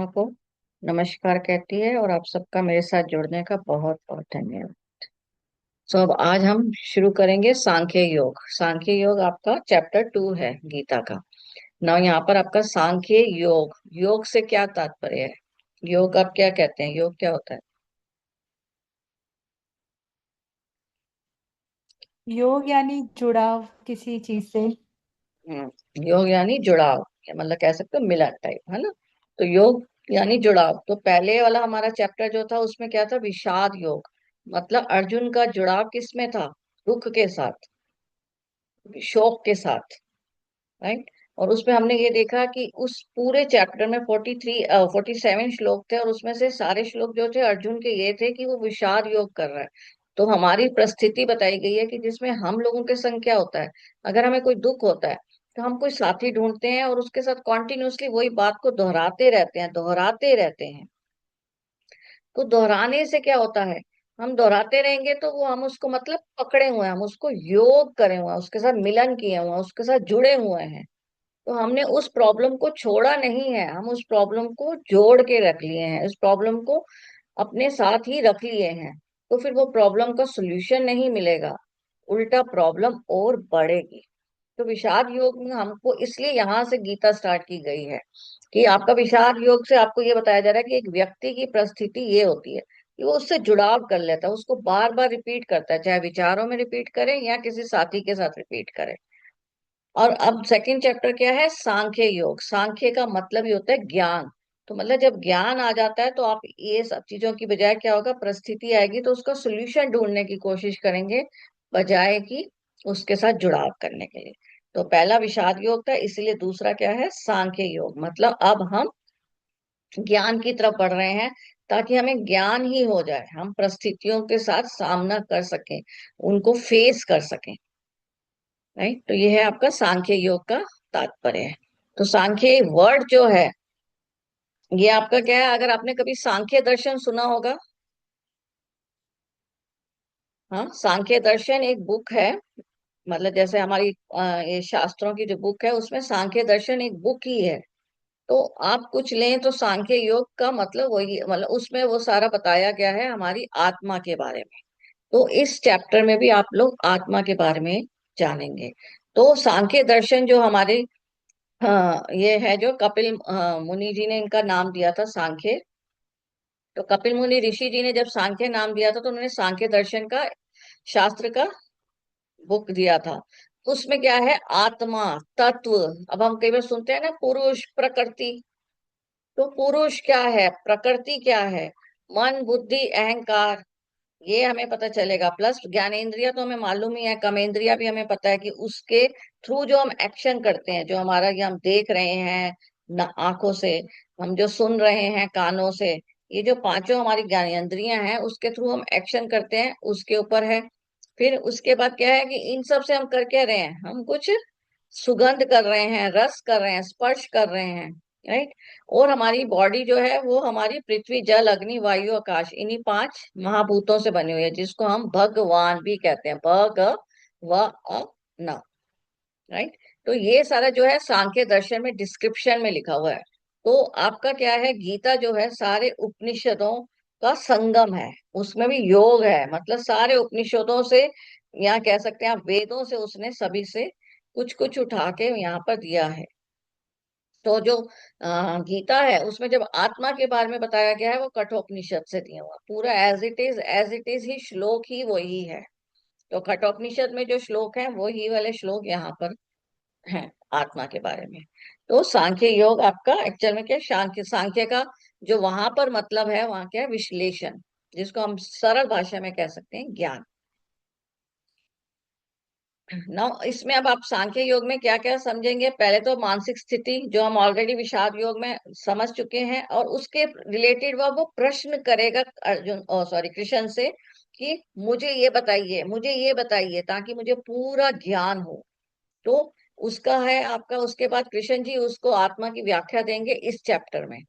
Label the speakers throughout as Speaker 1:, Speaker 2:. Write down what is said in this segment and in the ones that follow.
Speaker 1: को नमस्कार कहती है और आप सबका मेरे साथ जुड़ने का बहुत बहुत धन्यवाद। अब आज हम शुरू करेंगे सांख्य योग। सांख्य योग आपका चैप्टर 2 है गीता का। ना यहाँ पर आपका सांख्य योग, योग से क्या तात्पर्य है? योग आप क्या कहते हैं? योग क्या होता है?
Speaker 2: योग यानी जुड़ाव किसी चीज से।
Speaker 1: योग यानी जुड़ाव, या मतलब कह सकते हो मिलन टाइप, है ना? तो योग यानी जुड़ाव। तो पहले वाला हमारा चैप्टर जो था उसमें क्या था? विषाद योग। मतलब अर्जुन का जुड़ाव किस में था? दुख के साथ, शोक के साथ, राइट। और उसमें हमने ये देखा कि उस पूरे चैप्टर में 47 श्लोक थे, और उसमें से सारे श्लोक जो थे अर्जुन के ये थे कि वो विषाद योग कर रहा है। तो हमारी परिस्थिति बताई गई है कि जिसमें हम लोगों के संग क्या होता है, अगर हमें कोई दुख होता है तो हम कोई साथी ढूंढते हैं और उसके साथ कॉन्टिन्यूसली वही बात को दोहराते रहते हैं। तो दोहराने से क्या होता है? हम दोहराते रहेंगे तो वो हम उसको मतलब पकड़े हुए हैं, हम उसको योग करे हुए हैं, उसके साथ मिलन किए हुए हैं, उसके साथ जुड़े हुए हैं। तो हमने उस प्रॉब्लम को छोड़ा नहीं है, हम उस प्रॉब्लम को जोड़ के रख लिए हैं, इस प्रॉब्लम को अपने साथ ही रख लिए हैं। तो फिर वो प्रॉब्लम का सोल्यूशन नहीं मिलेगा, उल्टा प्रॉब्लम और बढ़ेगी। तो विषाद योग में हमको इसलिए यहाँ से गीता स्टार्ट की गई है कि आपका विषाद योग से आपको ये बताया जा रहा है कि एक व्यक्ति की परिस्थिति ये होती है कि वो उससे जुड़ाव कर लेता है, उसको बार बार रिपीट करता है, चाहे विचारों में रिपीट करे या किसी साथी के साथ रिपीट करे। और अब सेकंड चैप्टर क्या है? सांख्य योग। सांख्य का मतलब ही होता है ज्ञान। तो मतलब जब ज्ञान आ जाता है तो आप ये सब चीजों की बजाय क्या होगा, परिस्थिति आएगी तो उसका सोल्यूशन ढूंढने की कोशिश करेंगे, बजाय कि उसके साथ जुड़ाव करने के लिए। तो पहला विषाद योग था, इसीलिए दूसरा क्या है? सांख्य योग। मतलब अब हम ज्ञान की तरफ बढ़ रहे हैं, ताकि हमें ज्ञान ही हो जाए, हम परिस्थितियों के साथ सामना कर सकें, उनको फेस कर सकें, राइट। तो ये है आपका सांख्य योग का तात्पर्य है। तो सांख्य वर्ड जो है ये आपका क्या है? अगर आपने कभी सांख्य दर्शन सुना होगा। हाँ, सांख्य दर्शन एक बुक है। मतलब जैसे हमारी ये शास्त्रों की जो बुक है उसमें सांख्य दर्शन एक बुक ही है। तो आप कुछ लें तो सांख्य योग का मतलब वही, मतलब उसमें वो सारा बताया गया है हमारी आत्मा के बारे में। तो इस चैप्टर में भी आप लोग आत्मा के बारे में जानेंगे। तो सांख्य दर्शन जो हमारे, हाँ, ये है जो कपिल मुनि जी ने इनका नाम दिया था सांख्य। तो कपिल मुनि ऋषि जी ने जब सांख्य नाम दिया था तो उन्होंने सांख्य दर्शन का, शास्त्र का बुक दिया था। उसमें क्या है? आत्मा, तत्व। अब हम कई बार सुनते हैं ना, पुरुष, प्रकृति। तो पुरुष क्या है, प्रकृति क्या है, मन, बुद्धि, अहंकार, ये हमें पता चलेगा। प्लस ज्ञानेंद्रिय तो हमें मालूम ही है, कर्मेंद्रिय भी हमें पता है कि उसके थ्रू जो हम एक्शन करते हैं, जो हमारा, ये हम देख रहे हैं न आंखों से, हम जो सुन रहे हैं कानों से, ये जो पांचों हमारी ज्ञानेंद्रियां हैं उसके थ्रू हम एक्शन करते हैं, उसके ऊपर है। फिर उसके बाद क्या है कि इन सब से हम कर क्या रहे हैं? हम कुछ सुगंध कर रहे हैं, रस कर रहे हैं, स्पर्श कर रहे हैं, राइट। और हमारी बॉडी जो है वो हमारी पृथ्वी, जल, अग्नि, वायु, आकाश, इन्हीं 5 महाभूतों से बनी हुई है, जिसको हम भगवान भी कहते हैं। न, राइट। तो ये सारा जो है सांख्य दर्शन में डिस्क्रिप्शन में लिखा हुआ है। तो आपका क्या है, गीता जो है सारे उपनिषदों का संगम है। उसमें भी योग है, मतलब सारे उपनिषदों से, या कह सकते हैं आप वेदों से, उसने सभी से कुछ कुछ उठा के यहाँ पर दिया है। तो जो गीता है उसमें जब आत्मा के बारे में बताया गया है वो कठोपनिषद से दिया हुआ, पूरा एज इट इज ही श्लोक ही वही है। तो कठोपनिषद में जो श्लोक है वो ही वाले श्लोक यहाँ पर हैं आत्मा के बारे में। तो सांख्य योग आपका एक्चुअल में क्या है? सांख्य, सांख्य का जो वहां पर मतलब है, वहां क्या है? विश्लेषण, जिसको हम सरल भाषा में कह सकते हैं ज्ञान। ना इसमें अब आप सांख्य योग में क्या क्या समझेंगे? पहले तो मानसिक स्थिति, जो हम ऑलरेडी विषाद योग में समझ चुके हैं, और उसके रिलेटेड वो प्रश्न करेगा अर्जुन, ओ सॉरी, कृष्ण से, कि मुझे ये बताइए, मुझे ये बताइए, ताकि मुझे पूरा ज्ञान हो। तो उसका है आपका, उसके बाद कृष्ण जी उसको आत्मा की व्याख्या देंगे इस चैप्टर में।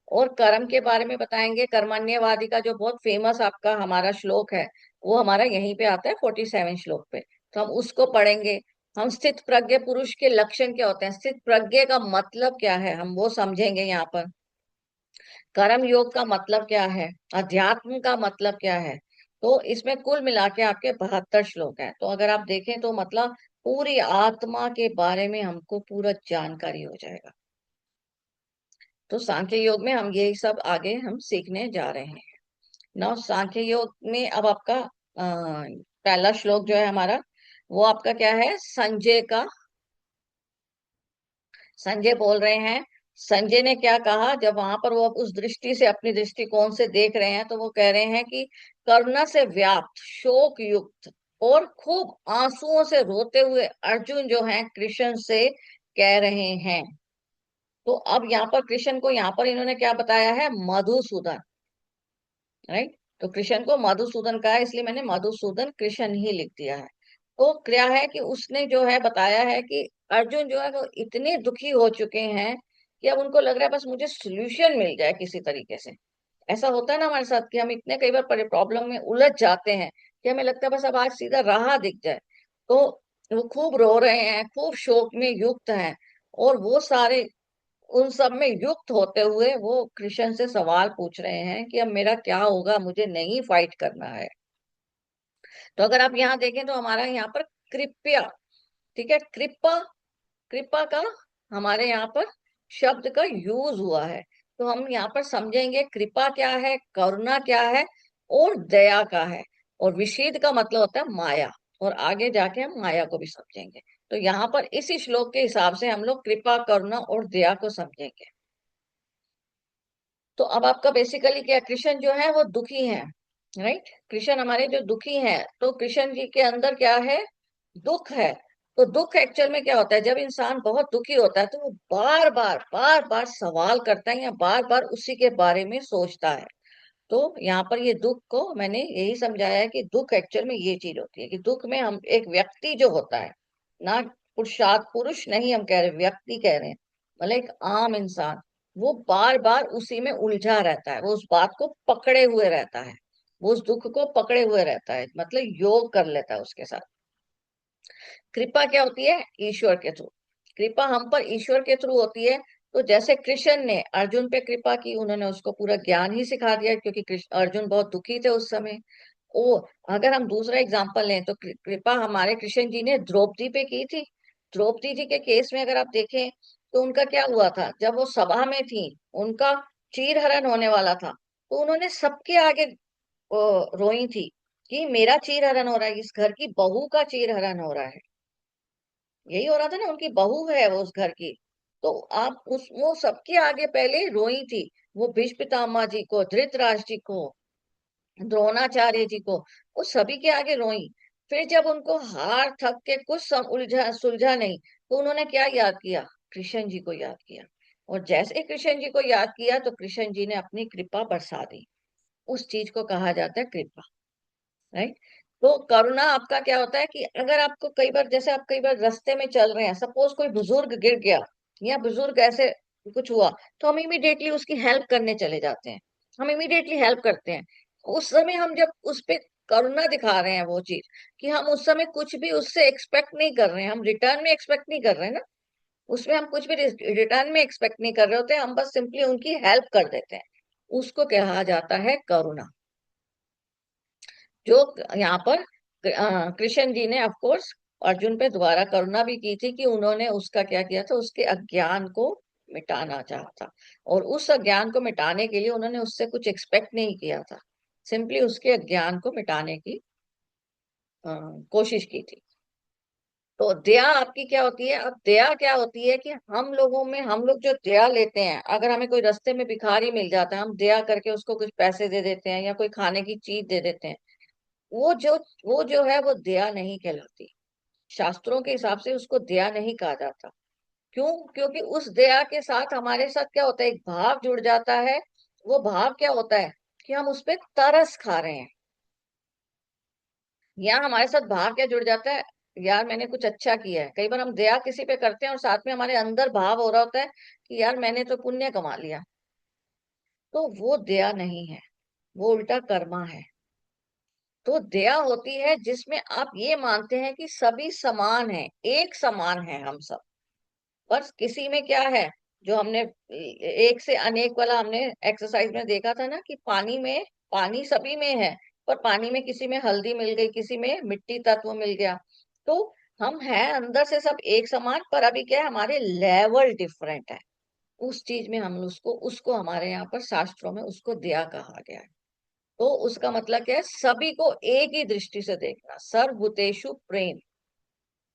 Speaker 1: और कर्म के बारे में बताएंगे, कर्मण्यवादी का जो बहुत फेमस आपका हमारा श्लोक है, वो हमारा यहीं पे आता है 47 श्लोक पे। तो हम उसको पढ़ेंगे। हम स्थित प्रज्ञ पुरुष के लक्षण क्या होते हैं, स्थित प्रज्ञ का मतलब क्या है, हम वो समझेंगे यहाँ पर। कर्म योग का मतलब क्या है, अध्यात्म का मतलब क्या है। तो इसमें कुल मिला के आपके 72 श्लोक हैं। तो अगर आप देखें तो मतलब पूरी आत्मा के बारे में हमको पूरा जानकारी हो जाएगा। तो सांख्य योग में हम यही सब आगे हम सीखने जा रहे हैं। नौ सांख्य योग में अब आपका पहला श्लोक जो है हमारा, वो आपका क्या है, संजय का। संजय बोल रहे हैं, संजय ने क्या कहा जब वहां पर वो उस दृष्टि से अपनी दृष्टिकोण से देख रहे हैं, तो वो कह रहे हैं कि करुणा से व्याप्त शोक युक्त और खूब आंसुओं से रोते हुए अर्जुन जो हैं कृष्ण से कह रहे हैं। तो अब यहाँ पर कृष्ण को यहाँ पर इन्होंने क्या बताया है, मधुसूदन, राइट। तो कृष्ण को मधुसूदन कहा है, इसलिए मैंने मधुसूदन कृष्ण ही लिख दिया है। तो क्या है कि उसने जो है बताया है कि अर्जुन जो है वो इतने दुखी हो चुके हैं कि अब उनको लग रहा है बस मुझे सोल्यूशन मिल जाए किसी तरीके से। ऐसा होता है ना हमारे साथ कि हम इतने कई बार प्रॉब्लम में उलझ जाते हैं कि हमें लगता है बस अब आज सीधा राह दिख जाए। तो वो खूब रो रहे हैं, खूब शोक में युक्त हैं, और वो सारे उन सब में युक्त होते हुए वो कृष्ण से सवाल पूछ रहे हैं कि अब मेरा क्या होगा, मुझे नहीं फाइट करना है। तो अगर आप यहाँ देखें तो हमारा यहाँ पर कृपया, ठीक है, कृपा, कृपा का हमारे यहाँ पर शब्द का यूज हुआ है। तो हम यहाँ पर समझेंगे कृपा क्या है, करुणा क्या है, और दया का है। और विषीद का मतलब होता है माया। और आगे जाके हम माया को भी समझेंगे। तो यहाँ पर इसी श्लोक के हिसाब से हम लोग कृपा, करुणा और दया को समझेंगे। तो अब आपका बेसिकली क्या, कृष्ण जो है वो दुखी है, राइट। कृष्ण हमारे जो दुखी हैं, तो कृष्ण जी के अंदर क्या है, दुख है। तो दुख एक्चुअल में क्या होता है, जब इंसान बहुत दुखी होता है तो वो बार बार सवाल करता है या बार बार उसी के बारे में सोचता है। तो यहाँ पर ये दुख को मैंने यही समझाया है कि दुख एक्चुअल में ये चीज होती है कि दुख में हम एक व्यक्ति जो होता है ना, पुरुषार्थ पुरुष नहीं हम कह रहे, व्यक्ति कह रहे हैं, मतलब एक आम इंसान, वो बार बार उसी में उलझा रहता है, वो उस बात को पकड़े हुए रहता है, वो उस दुख को पकड़े हुए रहता है, मतलब योग कर लेता है उसके साथ। कृपा क्या होती है, ईश्वर के थ्रू। कृपा हम पर ईश्वर के थ्रू होती है। तो जैसे कृष्ण ने अर्जुन पे कृपा की, उन्होंने उसको पूरा ज्ञान ही सिखा दिया, क्योंकि अर्जुन बहुत दुखी थे उस समय। ओ, अगर हम दूसरा एग्जांपल लें तो कृपा हमारे कृष्ण जी ने द्रौपदी पे की थी। द्रौपदी जी के केस में अगर आप देखें तो उनका क्या हुआ था, जब वो सभा में थी, उनका चीरहरण होने वाला था, तो उन्होंने सबके आगे रोई थी कि मेरा चीरहरण हो रहा है, इस घर की बहू का चीरहरण हो रहा है। यही हो रहा था ना, उनकी बहू है वो उस घर की। तो आप उस वो सबके आगे पहले रोई थी, वो भीष्म पितामह जी को, धृतराष्ट्र जी को, द्रोणाचार्य जी को, वो सभी के आगे रोई। फिर जब उनको हार थक के कुछ उलझा सुलझा नहीं, तो उन्होंने क्या याद किया, कृष्ण जी को याद किया। और जैसे कृष्ण जी को याद किया तो कृष्ण जी ने अपनी कृपा बरसा दी। उस चीज को कहा जाता है कृपा, राइट। तो करुणा आपका क्या होता है कि अगर आपको कई बार, जैसे आप कई बार रास्ते में चल रहे हैं, सपोज कोई बुजुर्ग गिर गया या बुजुर्ग ऐसे कुछ हुआ, तो हम इमीडिएटली उसकी हेल्प करने चले जाते हैं, हम इमीडिएटली हेल्प करते हैं। उस समय हम जब उस पे करुणा दिखा रहे हैं, वो चीज कि हम उस समय कुछ भी उससे एक्सपेक्ट नहीं कर रहे हैं, हम रिटर्न में एक्सपेक्ट नहीं कर रहे हैं ना, उसमें हम कुछ भी रिटर्न में एक्सपेक्ट नहीं कर रहे होते, हम बस सिंपली उनकी हेल्प कर देते हैं। उसको कहा जाता है करुणा। जो यहाँ पर कृष्ण जी ने ऑफ कोर्स अर्जुन पे दोबारा करुणा भी की थी कि उन्होंने उसका क्या किया था, उसके अज्ञान को मिटाना चाहा था। और उस अज्ञान को मिटाने के लिए उन्होंने उससे कुछ एक्सपेक्ट नहीं किया था, सिंपली उसके अज्ञान को मिटाने की अ, कोशिश की थी। तो दया आपकी क्या होती है, अब दया क्या होती है कि हम लोगों में, हम लोग जो दया लेते हैं, अगर हमें कोई रास्ते में भिखारी मिल जाता है, हम दया करके उसको कुछ पैसे दे देते हैं या कोई खाने की चीज दे देते हैं, वो जो वो जो है वो दया नहीं कहलाती। शास्त्रों के हिसाब से उसको दया नहीं कहा जाता। क्यों? क्योंकि उस दया के साथ हमारे साथ क्या होता है, एक भाव जुड़ जाता है। वो भाव क्या होता है कि हम उस पे तरस खा रहे हैं, या हमारे साथ भाव क्या जुड़ जाता है, यार मैंने कुछ अच्छा किया है। कई बार हम दया किसी पे करते हैं और साथ में हमारे अंदर भाव हो रहा होता है कि यार मैंने तो पुण्य कमा लिया। तो वो दया नहीं है, वो उल्टा कर्मा है। तो दया होती है जिसमें आप ये मानते हैं कि सभी समान हैं, एक समान है हम सब। बस किसी में क्या है, जो हमने एक से अनेक वाला हमने एक्सरसाइज में देखा था ना, कि पानी में, पानी सभी में है, पर पानी में किसी में हल्दी मिल गई, किसी में मिट्टी तत्व मिल गया। तो हम हैं अंदर से सब एक समान, पर अभी क्या है, हमारे लेवल डिफरेंट है। उस चीज में हम उसको उसको हमारे यहाँ पर शास्त्रों में उसको दया कहा गया है। तो उसका मतलब क्या है, सभी को एक ही दृष्टि से देखना, सर्वभूतेषु प्रेम।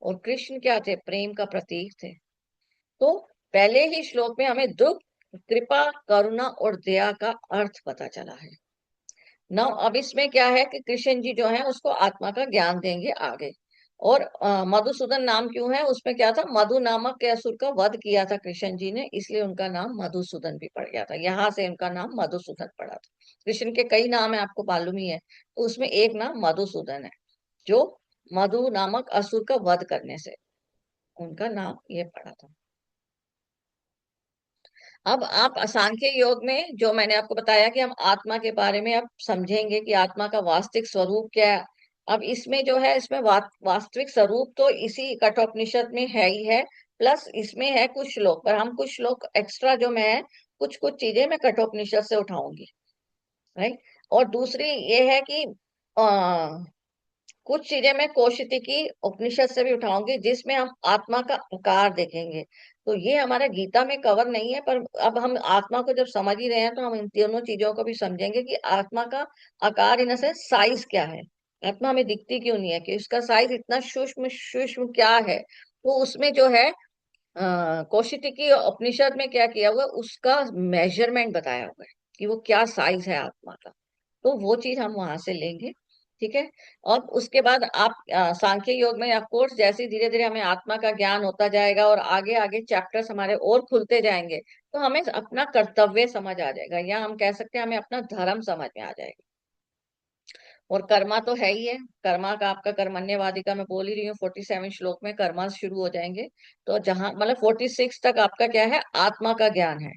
Speaker 1: और कृष्ण क्या थे, प्रेम का प्रतीक थे। तो पहले ही श्लोक में हमें दुख, कृपा, करुणा और दया का अर्थ पता चला है। नौ अब इसमें क्या है कि कृष्ण जी जो है उसको आत्मा का ज्ञान देंगे आगे। और मधुसूदन नाम क्यों है, उसमें क्या था, मधु नामक के असुर का वध किया था कृष्ण जी ने, इसलिए उनका नाम मधुसूदन भी पड़ गया था, यहाँ से उनका नाम मधुसूदन पड़ा था। कृष्ण के कई नाम है, आपको मालूम ही है, तो उसमें एक नाम मधुसूदन है, जो मधु नामक असुर का वध करने से उनका नाम ये पड़ा था। अब आप सांख्य योग में जो मैंने आपको बताया कि हम आत्मा के बारे में अब समझेंगे कि आत्मा का वास्तविक स्वरूप क्या है। अब इसमें जो है, इसमें वास्तविक स्वरूप तो इसी कठोपनिषद में है ही है, प्लस इसमें है कुछ श्लोक, पर हम कुछ श्लोक एक्स्ट्रा जो मैं कुछ कुछ चीजें मैं कठोपनिषद से उठाऊंगी, राइट। और दूसरी ये है कि कुछ चीजें मैं कौशिकी उपनिषद से भी उठाऊंगी, जिसमें हम आत्मा का आकार देखेंगे। तो ये हमारा गीता में कवर नहीं है, पर अब हम आत्मा को जब समझ ही रहे हैं तो हम इन दोनों चीजों को भी समझेंगे कि आत्मा का आकार, इन सेंस साइज क्या है। आत्मा हमें दिखती क्यों नहीं है, कि उसका साइज इतना सूक्ष्म सूक्ष्म क्या है। तो उसमें जो है कौशिकी उपनिषद में क्या किया हुआ है, उसका मेजरमेंट बताया हुआ है कि वो क्या साइज है आत्मा का। तो वो चीज हम वहां से लेंगे, ठीक है। और उसके बाद आप सांख्य योग में ऑफ कोर्स जैसे धीरे धीरे हमें आत्मा का ज्ञान होता जाएगा और आगे आगे चैप्टर्स हमारे और खुलते जाएंगे, तो हमें अपना कर्तव्य समझ आ जाएगा, या हम कह सकते हैं हमें अपना धर्म समझ में आ जाएगा। और कर्मा तो है ही है, कर्मा का आपका कर्मण्यवादी का मैं बोल ही रही हूँ, 47 श्लोक में कर्मा शुरू हो जाएंगे। तो जहां मतलब 46 तक आपका क्या है, आत्मा का ज्ञान है।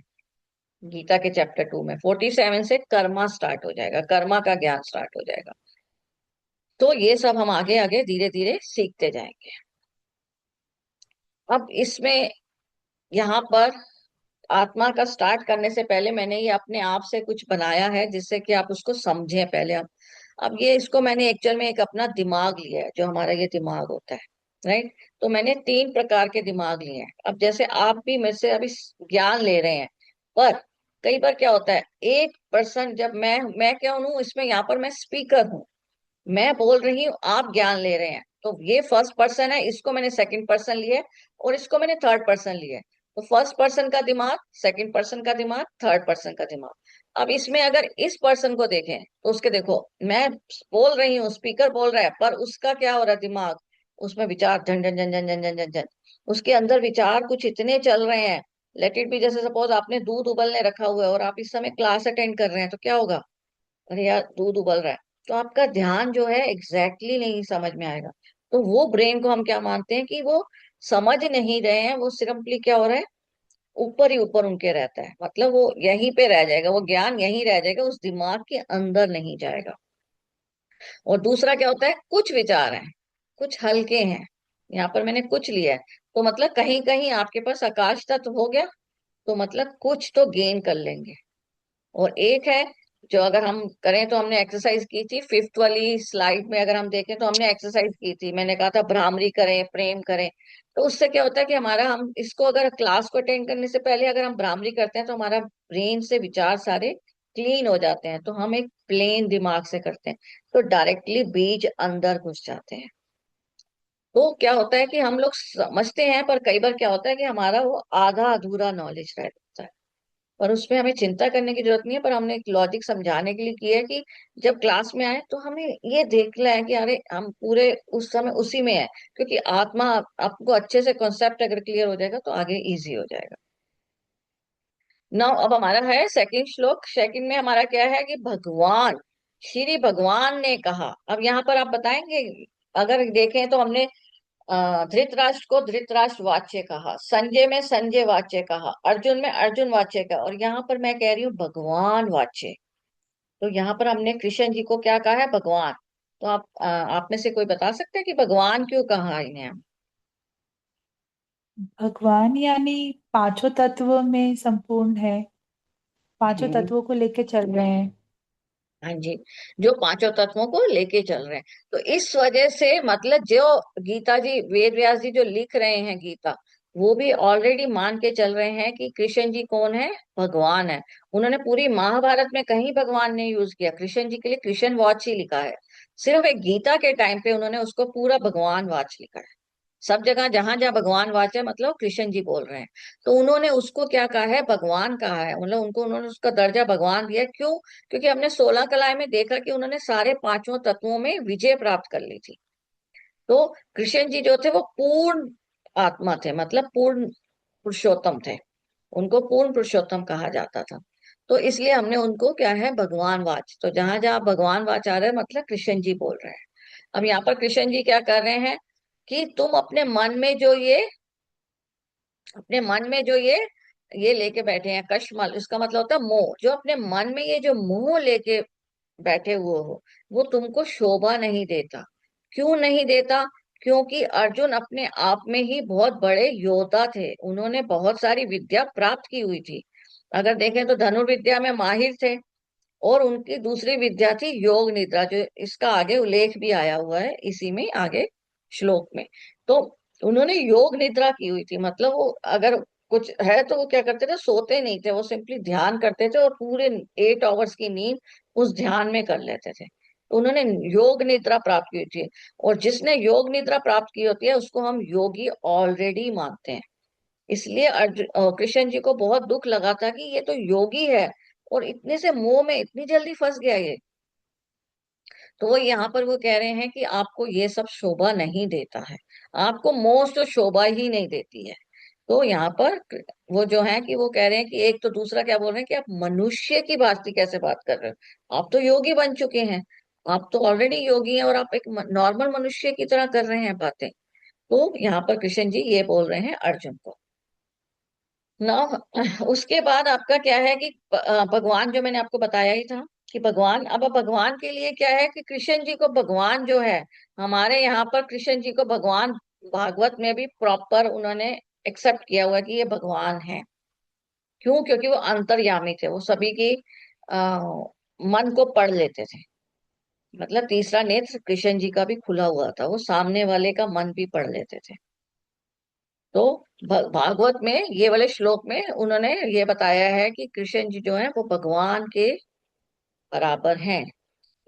Speaker 1: गीता के चैप्टर 2 में 47 से कर्मा स्टार्ट हो जाएगा, कर्मा का ज्ञान स्टार्ट हो जाएगा। तो ये सब हम आगे आगे धीरे धीरे सीखते जाएंगे। अब इसमें यहाँ पर आत्मा का स्टार्ट करने से पहले मैंने ये अपने आप से कुछ बनाया है, जिससे कि आप उसको समझें पहले। अब ये इसको मैंने एक्चुअल में एक अपना दिमाग लिया है, जो हमारा ये दिमाग होता है, राइट। तो मैंने 3 प्रकार के दिमाग लिए हैं। अब जैसे आप भी मेरे से अभी ज्ञान ले रहे हैं, पर कई बार क्या होता है, एक पर्सन जब मैं क्या हूँ इसमें, यहाँ पर मैं स्पीकर हूँ, मैं बोल रही हूँ, आप ज्ञान ले रहे हैं, तो ये फर्स्ट पर्सन है, इसको मैंने सेकंड पर्सन लिया है, और इसको मैंने थर्ड पर्सन लिया है। तो फर्स्ट पर्सन का दिमाग, सेकंड पर्सन का दिमाग, थर्ड पर्सन का दिमाग। अब इसमें अगर इस पर्सन को देखें तो उसके देखो, मैं बोल रही हूँ, स्पीकर बोल रहा है, पर उसका क्या हो रहा है, दिमाग, उसमें विचार झन झन झन झन झन झन झन झन, उसके अंदर विचार कुछ इतने चल रहे हैं। लेट इट बी, जैसे सपोज आपने दूध उबलने रखा हुआ है और आप इस समय क्लास अटेंड कर रहे हैं, तो क्या होगा, अरे यार दूध उबल रहा है, तो आपका ध्यान जो है एग्जैक्टली नहीं समझ में आएगा। तो वो ब्रेन को हम क्या मानते हैं कि वो समझ नहीं रहे हैं, वो सिंपली क्या हो रहा है, ऊपर ही ऊपर उनके रहता है, मतलब वो यहीं पे रह जाएगा, वो ज्ञान यहीं रह जाएगा, उस दिमाग के अंदर नहीं जाएगा। और दूसरा क्या होता है, कुछ विचार हैं, कुछ हल्के हैं, यहाँ पर मैंने कुछ लिया है, तो मतलब कहीं कहीं आपके पास आकाश तत्व हो गया, तो मतलब कुछ तो गेन कर लेंगे। और एक है, जो अगर हम करें, तो हमने एक्सरसाइज की थी फिफ्थ वाली स्लाइड में, अगर हम देखें तो हमने एक्सरसाइज की थी, मैंने कहा था भ्रामरी करें, प्रेम करें। तो उससे क्या होता है कि हमारा, हम इसको अगर क्लास को अटेंड करने से पहले अगर हम भ्रामरी करते हैं, तो हमारा ब्रेन से विचार सारे क्लीन हो जाते हैं, तो हम एक प्लेन दिमाग से करते हैं, तो डायरेक्टली बीज अंदर घुस जाते हैं। तो क्या होता है कि हम लोग समझते हैं, पर कई बार क्या होता है कि हमारा वो आधा अधूरा नॉलेज रहता है, पर उसमें हमें चिंता करने की जरूरत नहीं है। पर हमने एक लॉजिक समझाने के लिए किया है कि जब क्लास में आए तो हमें ये देखना है कि अरे हम पूरे उस समय उसी में है, क्योंकि आत्मा आपको अच्छे से कॉन्सेप्ट अगर क्लियर हो जाएगा तो आगे इजी हो जाएगा। नाउ अब हमारा है सेकंड श्लोक। सेकंड में हमारा क्या है कि भगवान, श्री भगवान ने कहा। अब यहाँ पर आप बताएंगे, अगर देखें तो हमने धृतराष्ट्र को धृतराष्ट्र वाच्य कहा, संजय में संजय वाच्य कहा, अर्जुन में अर्जुन वाच्य कहा, और यहाँ पर मैं कह रही हूँ भगवान वाच्य। तो यहाँ पर हमने कृष्ण जी को क्या कहा है, भगवान। तो आप में से कोई बता सकते हैं कि भगवान क्यों कहा इन्हें हम?
Speaker 2: भगवान यानी पांचों तत्व में संपूर्ण है, पांचों
Speaker 1: हम्म।
Speaker 2: तत्वों को लेके चल रहे हैं।
Speaker 1: हाँ जी, जो पांचों तत्वों को लेके चल रहे हैं। तो इस वजह से मतलब जो गीता जी, वेद व्यास जी जो लिख रहे हैं गीता, वो भी ऑलरेडी मान के चल रहे हैं कि कृष्ण जी कौन है, भगवान है। उन्होंने पूरी महाभारत में कहीं भगवान ने यूज किया, कृष्ण जी के लिए कृष्ण वाच ही लिखा है। सिर्फ एक गीता के टाइम पे उन्होंने उसको पूरा भगवान वाच लिखा है। सब जगह जहां जहां भगवान वाच है मतलब कृष्ण जी बोल रहे हैं। तो उन्होंने उसको क्या कहा है, भगवान कहा है। मतलब उनको उन्होंने उसका दर्जा भगवान दिया। क्यों? क्योंकि हमने 16 कलाएं में देखा कि उन्होंने सारे पांचों तत्वों में विजय प्राप्त कर ली थी। तो कृष्ण जी जो थे वो पूर्ण आत्मा थे, मतलब पूर्ण पुरुषोत्तम थे। उनको पूर्ण पुरुषोत्तम कहा जाता था। तो इसलिए हमने उनको क्या है, भगवान वाच। तो जहां जहां भगवान वाच आ रहे हैं मतलब कृष्ण जी बोल रहे हैं। अब यहाँ पर कृष्ण जी क्या कर रहे हैं कि तुम अपने मन में जो ये, अपने मन में जो ये लेके बैठे हैं कश्मल, इसका मतलब होता है मोह। जो अपने मन में ये जो मोह लेके बैठे हुए हो, वो तुमको शोभा नहीं देता। क्यों नहीं देता? क्योंकि अर्जुन अपने आप में ही बहुत बड़े योद्धा थे, उन्होंने बहुत सारी विद्या प्राप्त की हुई थी। अगर देखें तो धनुर्विद्या में माहिर थे। और उनकी दूसरी विद्या थी योग निद्रा, जो इसका आगे उल्लेख भी आया हुआ है इसी में आगे श्लोक में। तो उन्होंने योग निद्रा की हुई थी, मतलब वो अगर कुछ है तो वो क्या करते थे, सोते नहीं थे, वो सिंपली ध्यान करते थे और पूरे 8 आवर्स की नींद उस ध्यान में कर लेते थे। तो उन्होंने योग निद्रा प्राप्त की हुई थी। और जिसने योग निद्रा प्राप्त की होती है उसको हम योगी ऑलरेडी मानते हैं। इसलिए अर्जुन कृष्ण जी को बहुत दुख लगा था कि ये तो योगी है और इतने से मोह में इतनी जल्दी फंस गया ये। तो वो यहाँ पर वो कह रहे हैं कि आपको ये सब शोभा नहीं देता है, आपको मोह तो शोभा ही नहीं देती है। तो यहाँ पर वो जो है कि वो कह रहे हैं कि एक तो दूसरा क्या बोल रहे हैं कि आप मनुष्य की भांति कैसे बात कर रहे हो, आप तो योगी बन चुके हैं, आप तो ऑलरेडी योगी हैं और आप एक नॉर्मल मनुष्य की तरह कर रहे हैं बातें। तो यहाँ पर कृष्ण जी ये बोल रहे हैं अर्जुन को ना। उसके बाद आपका क्या है कि भगवान जो मैंने आपको बताया ही था कि भगवान, अब भगवान के लिए क्या है कि कृष्ण जी को भगवान जो है, हमारे यहाँ पर कृष्ण जी को भगवान भागवत में भी प्रॉपर उन्होंने एक्सेप्ट किया हुआ है कि ये भगवान है। क्यों? क्योंकि वो अंतर्यामी थे, वो सभी की आ, मन को पढ़ लेते थे। मतलब तीसरा नेत्र कृष्ण जी का भी खुला हुआ था, वो सामने वाले का मन भी पढ़ लेते थे। तो भागवत में ये वाले श्लोक में उन्होंने ये बताया है कि कृष्ण जी जो है वो भगवान के बराबर हैं।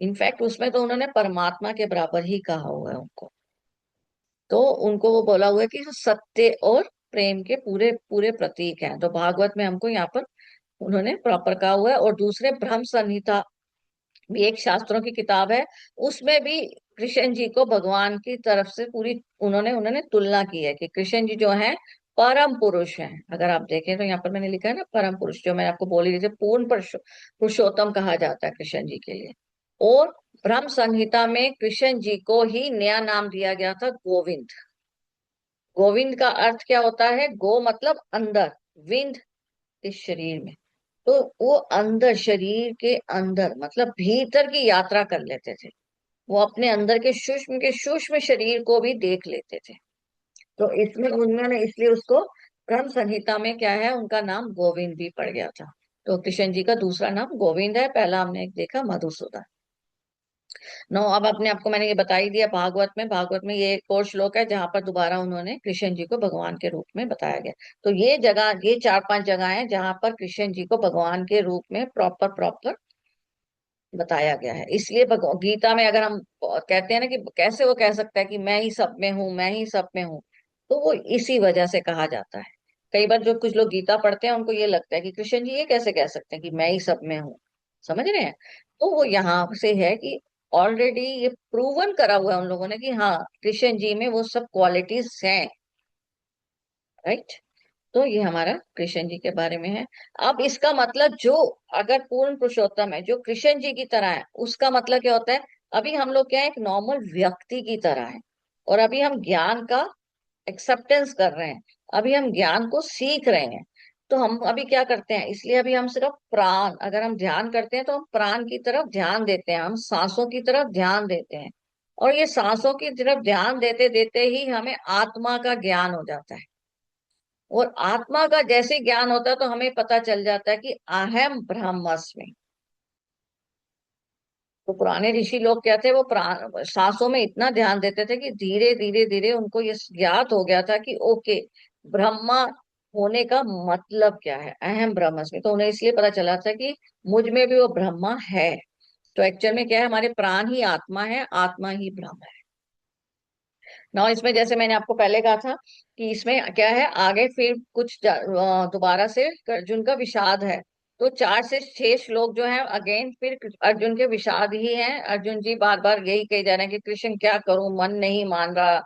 Speaker 1: इनफैक्ट उसमें तो उन्होंने परमात्मा के बराबर ही कहा हुआ है उनको। तो उनको वो बोला हुआ है कि सत्य और प्रेम के पूरे पूरे प्रतीक हैं। तो भागवत में हमको यहाँ पर उन्होंने प्रॉपर कहा हुआ है। और दूसरे ब्रह्म संहिता भी एक शास्त्रों की किताब है, उसमें भी कृष्ण जी को भगवान की तरफ से पूरी उन्होंने उन्होंने तुलना की है कि कृष्ण जी जो है परम पुरुष हैं। अगर आप देखें तो यहाँ पर मैंने लिखा है ना परम पुरुष, जो मैं आपको बोली थी पूर्ण पुरुषोत्तम कहा जाता है कृष्ण जी के लिए। और ब्रह्म संहिता में कृष्ण जी को ही नया नाम दिया गया था गोविंद। गोविंद का अर्थ क्या होता है? गो मतलब अंदर, विंद इस शरीर में। तो वो अंदर, शरीर के अंदर मतलब भीतर की यात्रा कर लेते थे। वो अपने अंदर के सूक्ष्म शरीर को भी देख लेते थे। तो इसमें उन्होंने इसलिए उसको ब्रह्म संहिता में क्या है, उनका नाम गोविंद भी पड़ गया था। तो कृष्ण जी का दूसरा नाम गोविंद है, पहला हमने एक देखा मधुसूदन। नो, अब अपने आपको मैंने ये बता ही दिया। भागवत में ये एक और श्लोक है जहां पर दोबारा उन्होंने कृष्ण जी को भगवान के रूप में बताया गया। तो ये जगह, ये 4-5 जगह है जहां पर कृष्ण जी को भगवान के रूप में प्रॉपर प्रॉपर बताया गया है। इसलिए गीता में अगर हम कहते हैं ना कि कैसे वो कह सकता है कि मैं ही सब में हूँ, मैं ही सब में हूँ, तो वो इसी वजह से कहा जाता है। कई बार जो कुछ लोग गीता पढ़ते हैं उनको ये लगता है कि कृष्ण जी ये कैसे कह सकते हैं कि मैं ही सब में हूँ। समझ रहे हैं? तो वो यहाँ से है कि ऑलरेडी ये प्रूवन करा हुआ है उन लोगों ने कि हाँ, कृष्ण जी में वो सब क्वालिटीज हैं। राइट? तो ये हमारा कृष्ण जी के बारे में है। अब इसका मतलब जो अगर पूर्ण पुरुषोत्तम है, जो कृष्ण जी की तरह है, उसका मतलब क्या होता है? अभी हम लोग क्या है, एक नॉर्मल व्यक्ति की तरह है। और अभी हम ज्ञान का एक्सेप्टेंस कर रहे हैं, अभी हम ज्ञान को सीख रहे हैं। तो हम अभी क्या करते हैं, इसलिए अभी हम सिर्फ प्राण, अगर हम ध्यान करते हैं तो हम प्राण की तरफ ध्यान देते हैं, हम सांसों की तरफ ध्यान देते हैं। और ये सांसों की तरफ ध्यान देते देते ही हमें आत्मा का ज्ञान हो जाता है। और आत्मा का जैसे ज्ञान होता है तो हमें पता चल जाता है कि अहम ब्रह्मस्मि। तो पुराने ऋषि लोग क्या थे, वो प्राण सांसों में इतना ध्यान देते थे कि धीरे धीरे धीरे उनको ये ज्ञात हो गया था कि ओके, ब्रह्मा होने का मतलब क्या है, अहम ब्रह्मस्मि। तो उन्हें इसलिए पता चला था कि मुझ में भी वो ब्रह्मा है। तो एक्चुअल में क्या है, हमारे प्राण ही आत्मा है, आत्मा ही ब्रह्म है ना। इसमें जैसे मैंने आपको पहले कहा था कि इसमें क्या है, आगे फिर कुछ दोबारा से अर्जुन का विषाद है। तो 4 से 6 श्लोक जो है अगेन फिर अर्जुन के विषाद ही हैं। अर्जुन जी बार बार यही कहे जा रहे हैं कि कृष्ण क्या करूं, मन नहीं मान रहा,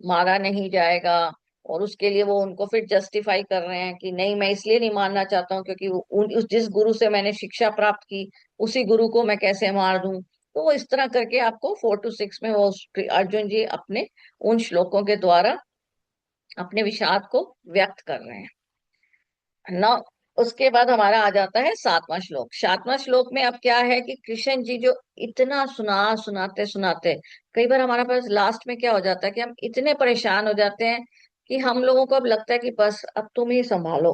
Speaker 1: मारा नहीं जाएगा। और उसके लिए वो उनको फिर जस्टिफाई कर रहे हैं कि नहीं, मैं इसलिए नहीं मानना चाहता हूँ क्योंकि जिस गुरु से मैंने शिक्षा प्राप्त की उसी गुरु को मैं कैसे मार दूं। तो वो इस तरह करके आपको 4 to 6 में वो अर्जुन जी अपने उन श्लोकों के द्वारा अपने विषाद को व्यक्त कर रहे हैं ना। उसके बाद हमारा आ जाता है 7वां श्लोक। 7वां श्लोक में अब क्या है कि कृष्ण जी जो इतना सुनाते सुनाते, कई बार हमारे पास लास्ट में क्या हो जाता है कि हम इतने परेशान हो जाते हैं कि हम लोगों को अब लगता है कि बस अब तुम ही संभालो।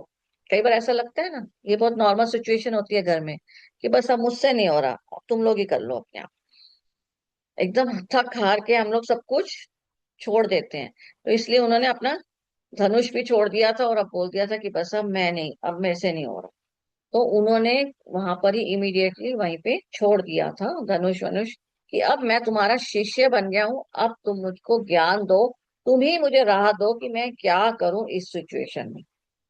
Speaker 1: कई बार ऐसा लगता है ना, ये बहुत नॉर्मल सिचुएशन होती है घर में कि बस अब मुझसे नहीं हो रहा, अब तुम लोग ही कर लो अपने आप। एकदम थक हार के हम लोग सब कुछ छोड़ देते हैं। तो इसलिए उन्होंने अपना धनुष भी छोड़ दिया था और अब बोल दिया था कि बस अब मैं नहीं, अब मेरे से नहीं हो रहा। तो उन्होंने वहां पर ही इमीडिएटली वहीं पे छोड़ दिया था धनुष वनुष, कि अब मैं तुम्हारा शिष्य बन गया हूं, अब तुम मुझको ज्ञान दो, तुम ही मुझे राह दो कि मैं क्या करूं इस सिचुएशन में।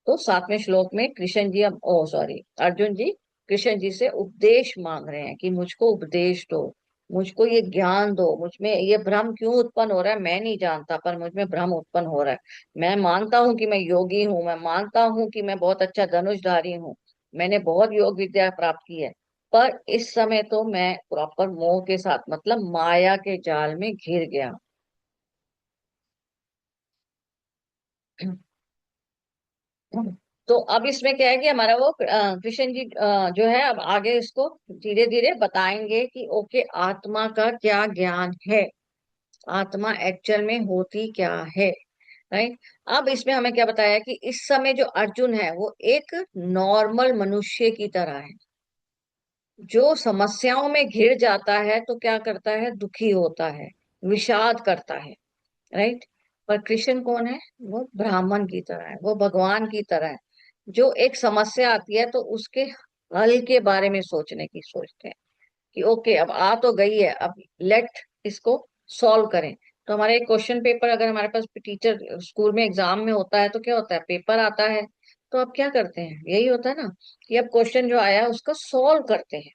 Speaker 1: तो 7वें श्लोक में कृष्ण जी, अब ओ सॉरी, अर्जुन जी कृष्ण जी से उपदेश मांग रहे हैं कि मुझको उपदेश दो, मुझको ये ज्ञान दो, मुझ में ये भ्रम क्यों उत्पन्न हो रहा है मैं नहीं जानता, पर मुझ में भ्रम उत्पन्न हो रहा है। मैं मानता हूं कि मैं योगी हूं, मैं मानता हूं कि मैं बहुत अच्छा धनुषधारी हूँ, मैंने बहुत योग विद्या प्राप्त की है, पर इस समय तो मैं प्रॉपर मोह के साथ, मतलब माया के जाल में घिर गया। तो अब इसमें क्या है कि हमारा वो कृष्ण जी जो है अब आगे इसको धीरे धीरे बताएंगे कि ओके, आत्मा का क्या ज्ञान है, आत्मा एक्चुअल में होती क्या है। राइट। अब इसमें हमें क्या बताया कि इस समय जो अर्जुन है वो एक नॉर्मल मनुष्य की तरह है, जो समस्याओं में घिर जाता है तो क्या करता है, दुखी होता है, विषाद करता है। राइट। पर कृष्ण कौन है, वो ब्राह्मण की तरह है, वो भगवान की तरह है, जो एक समस्या आती है तो उसके हल के बारे में सोचने की सोचते हैं कि ओके अब आ तो गई है, अब लेट इसको सॉल्व करें। तो हमारा एक क्वेश्चन पेपर अगर हमारे पास टीचर स्कूल में एग्जाम में होता है तो क्या होता है, पेपर आता है, तो अब क्या करते हैं, यही होता है ना कि अब क्वेश्चन जो आया है उसको सॉल्व करते हैं।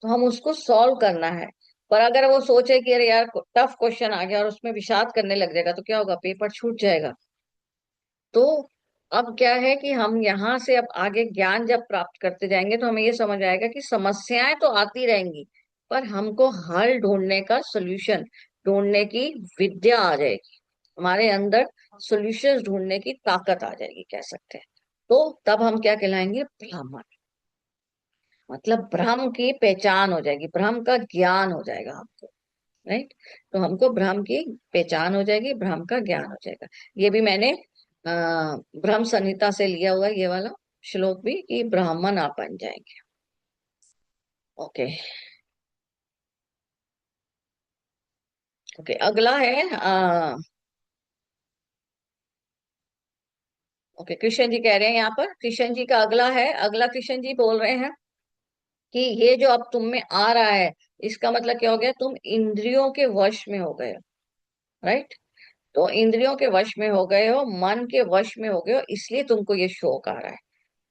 Speaker 1: तो हम उसको सॉल्व करना है। पर अगर वो सोचे कि अरे यार टफ क्वेश्चन आ गया और उसमें विषाद करने लग जाएगा तो क्या होगा, पेपर छूट जाएगा। तो अब क्या है कि हम यहाँ से अब आगे ज्ञान जब प्राप्त करते जाएंगे तो हमें ये समझ आएगा कि समस्याएं तो आती रहेंगी, पर हमको हल ढूंढने का, सोल्यूशन ढूंढने की विद्या आ जाएगी हमारे अंदर, सॉल्यूशंस ढूंढने की ताकत आ जाएगी कह सकते हैं। तो तब हम क्या कहलाएंगे, ब्राह्मण। मतलब ब्रह्म की पहचान हो जाएगी, ब्रह्म का ज्ञान हो जाएगा हमको। राइट। तो हमको ब्रह्म की पहचान हो जाएगी, ब्रह्म का ज्ञान हो जाएगा। ये भी मैंने ब्रह्म संहिता से लिया हुआ है, ये वाला श्लोक भी, कि ब्राह्मण आप बन जाएंगे। ओके। ओके अगला है ओके, कृष्ण जी कह रहे हैं यहाँ पर, कृष्ण जी का अगला है, अगला कृष्ण जी बोल रहे हैं कि ये जो अब तुम में आ रहा है, इसका मतलब क्या हो गया, तुम इंद्रियों के वश में हो गए। राइट। तो इंद्रियों के वश में हो गए हो, मन के वश में हो गए हो, इसलिए तुमको ये शोक आ रहा है।